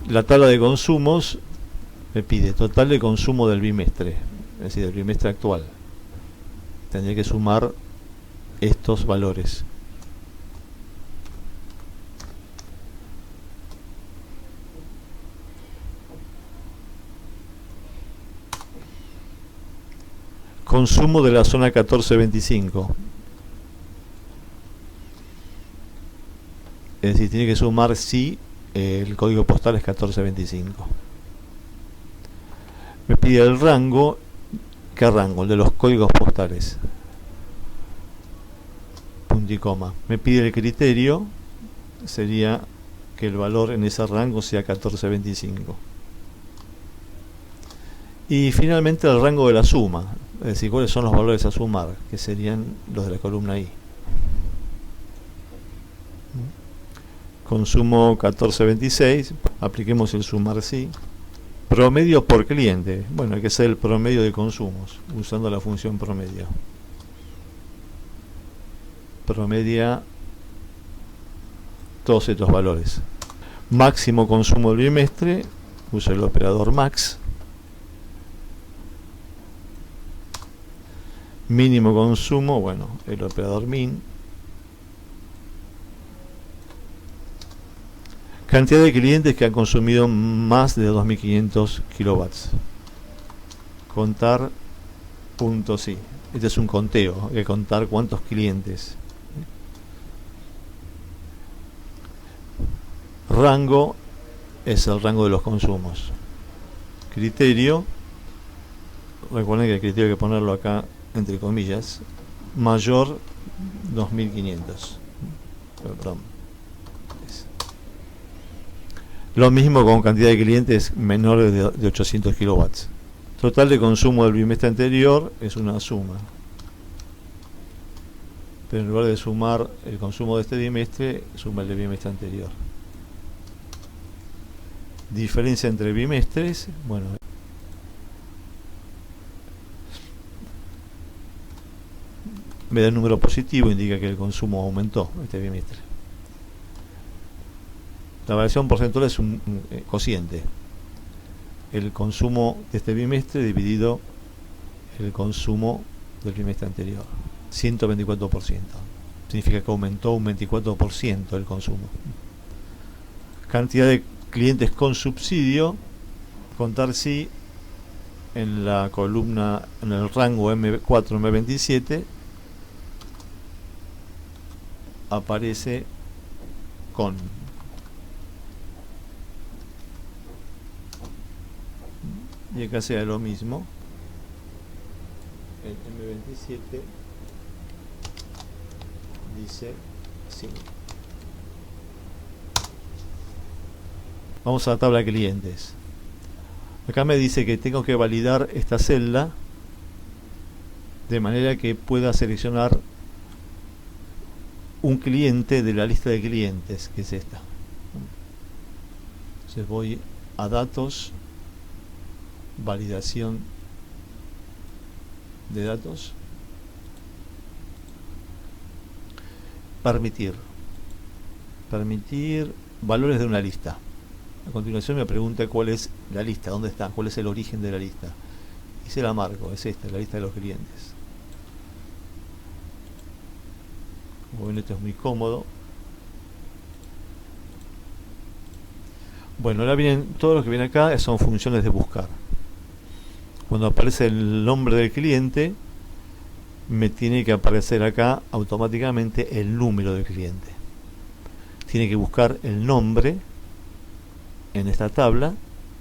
La tabla de consumos me pide total de consumo del bimestre, es decir, del bimestre actual. Tendría que sumar estos valores. Consumo de la zona 1425. Es decir, tiene que sumar si el código postal es 1425. Me pide el rango. ¿Qué rango? El de los códigos postales. Punto y coma. Me pide el criterio. Sería que el valor en ese rango sea 1425. Y finalmente el rango de la suma. Es decir, cuáles son los valores a sumar, que serían los de la columna I. Consumo 1426, apliquemos el sumar sí. Promedio por cliente, bueno, hay que hacer el promedio de consumos, usando la función promedio. Promedia todos estos valores. Máximo consumo del bimestre, uso el operador max. Mínimo consumo, bueno, el operador min. Cantidad de clientes que han consumido más de 2500 kilowatts. Contar punto sí. Este es un conteo, hay que contar cuántos clientes. Rango es el rango de los consumos. Criterio, recuerden que el criterio hay que ponerlo acá entre comillas, mayor 2500. Perdón. Lo mismo con cantidad de clientes menores de 800 kilowatts. Total de consumo del bimestre anterior es una suma. Pero en lugar de sumar el consumo de este bimestre, suma el del bimestre anterior. Diferencia entre bimestres, bueno, me da un número positivo, indica que el consumo aumentó este bimestre. La variación porcentual es un cociente. El consumo de este bimestre dividido el consumo del bimestre anterior. 124%. Significa que aumentó un 24% el consumo. Cantidad de clientes con subsidio. Contar si en la columna, en el rango M4, M27, aparece con. Y acá sea lo mismo. El M27 dice sí. Vamos a la tabla de clientes. Acá me dice que tengo que validar esta celda de manera que pueda seleccionar un cliente de la lista de clientes, que es esta. Entonces voy a datos, validación de datos, permitir valores de una lista. A continuación me pregunta cuál es la lista, dónde está, cuál es el origen de la lista, y se la marco, es esta, la lista de los clientes. Como ven, esto es muy cómodo. Bueno, ahora vienen, todo lo que viene acá son funciones de buscar. Cuando aparece el nombre del cliente, me tiene que aparecer acá automáticamente el número del cliente. Tiene que buscar el nombre en esta tabla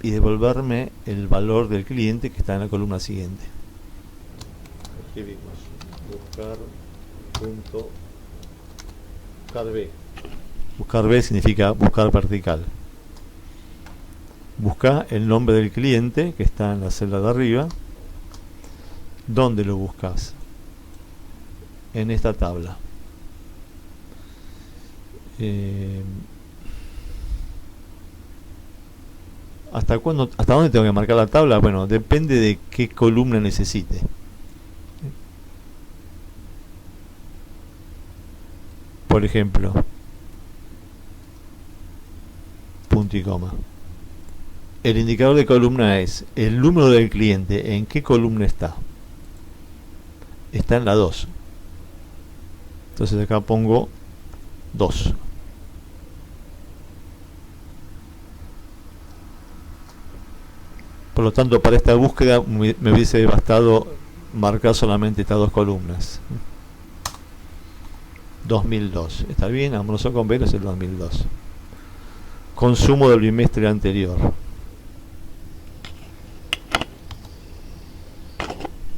y devolverme el valor del cliente que está en la columna siguiente. Escribimos buscar B. Buscar B significa buscar vertical. Busca el nombre del cliente que está en la celda de arriba. ¿Dónde lo buscas? En esta tabla. ¿Hasta dónde tengo que marcar la tabla? Bueno, depende de qué columna necesite. Por ejemplo, punto y coma. el indicador de columna es el número del cliente. ¿En qué columna está? Está en la 2. Entonces acá pongo 2. Por lo tanto, para esta búsqueda me hubiese bastado marcar solamente estas dos columnas. 2002. ¿Está bien? Amoroso con Vero es el 2002. Consumo del bimestre anterior.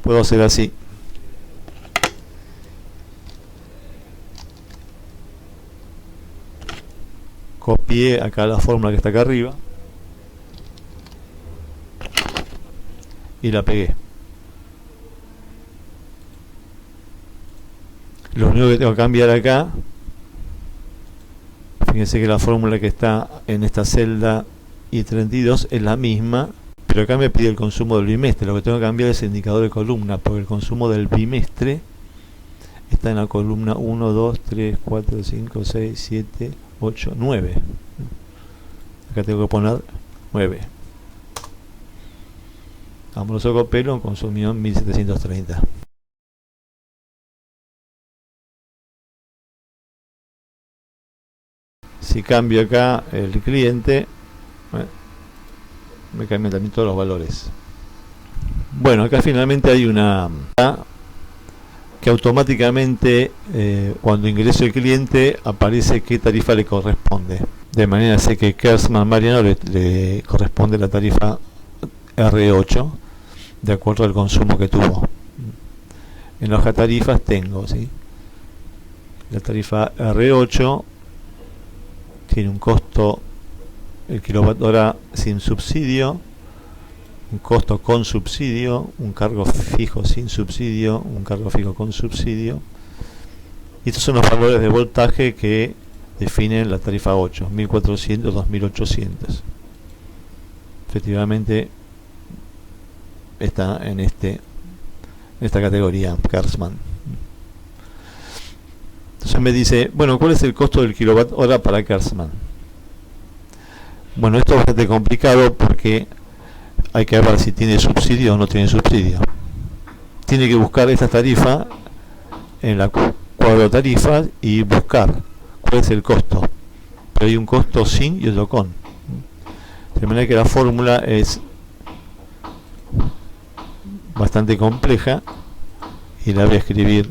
Puedo hacer así. Copié acá la fórmula que está acá arriba y la pegué. Lo único que tengo que cambiar acá, fíjense que la fórmula que está en esta celda I32 es la misma, pero acá me pide el consumo del bimestre. Lo que tengo que cambiar es el indicador de columna, porque el consumo del bimestre está en la columna 1, 2, 3, 4, 5, 6, 7, 8, 9. Acá tengo que poner 9. Amoroso Copelo consumió 1730. Si cambio acá el cliente, me cambian también todos los valores. Bueno, acá finalmente hay una que automáticamente cuando ingreso el cliente aparece qué tarifa le corresponde. De manera que Kersman Mariano le corresponde la tarifa R8 de acuerdo al consumo que tuvo. En la hoja tarifas tengo, ¿sí?, la tarifa R8 tiene un costo, el kilowatt hora sin subsidio, un costo con subsidio, un cargo fijo sin subsidio, un cargo fijo con subsidio. Y estos son los valores de voltaje que definen la tarifa 8, 1400, 2800. Efectivamente está en esta categoría Kersman. Entonces me dice, bueno, ¿cuál es el costo del kilowatt hora para Kersman? Bueno, esto es bastante complicado porque hay que ver si tiene subsidio o no tiene subsidio. Tiene que buscar esta tarifa en la cuadro de tarifas y buscar cuál es el costo. Pero hay un costo sin y otro con. De manera que la fórmula es bastante compleja y la voy a escribir.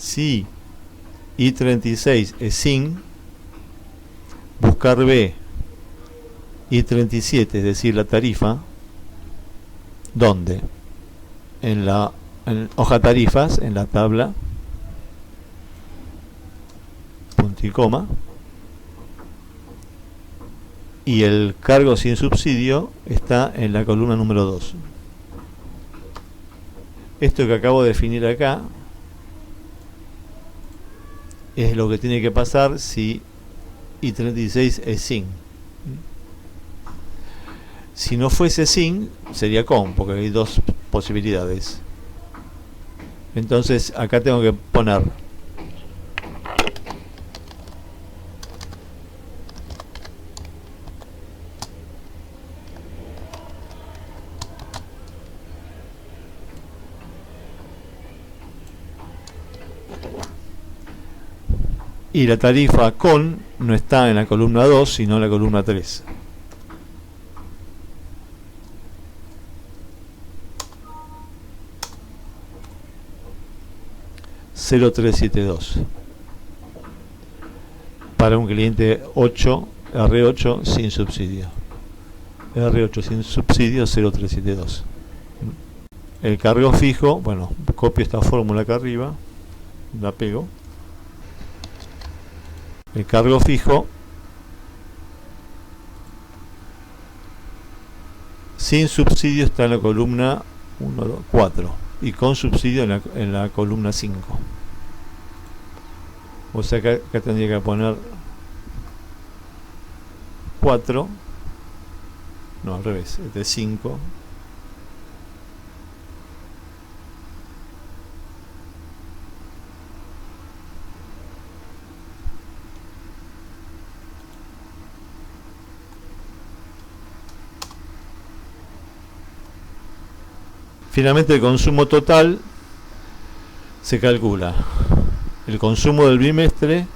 Si I36 es sin, buscar B, I37, es decir, la tarifa, ¿dónde? En hoja tarifas, en la tabla, punto y coma, y el cargo sin subsidio está en la columna número 2. Esto que acabo de definir acá es lo que tiene que pasar si I36 es sin. Si no fuese sin, sería con, porque hay dos posibilidades. Entonces acá tengo que poner y la tarifa con no está en la columna 2 sino en la columna 3. (0372) para un cliente 8, R8 sin subsidio. R8 sin subsidio 0372. El cargo fijo, bueno, copio esta fórmula acá arriba, la pego. El cargo fijo sin subsidio está en la columna 1, 2, 4 y con subsidio en la columna 5. O sea que acá tendría que poner 4. No, al revés, este es 5. Finalmente el consumo total se calcula el consumo del bimestre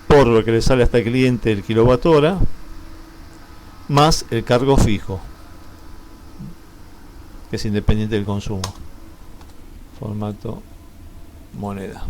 por lo que le sale a este cliente el kilowatt hora más el cargo fijo, que es independiente del consumo. Formato moneda.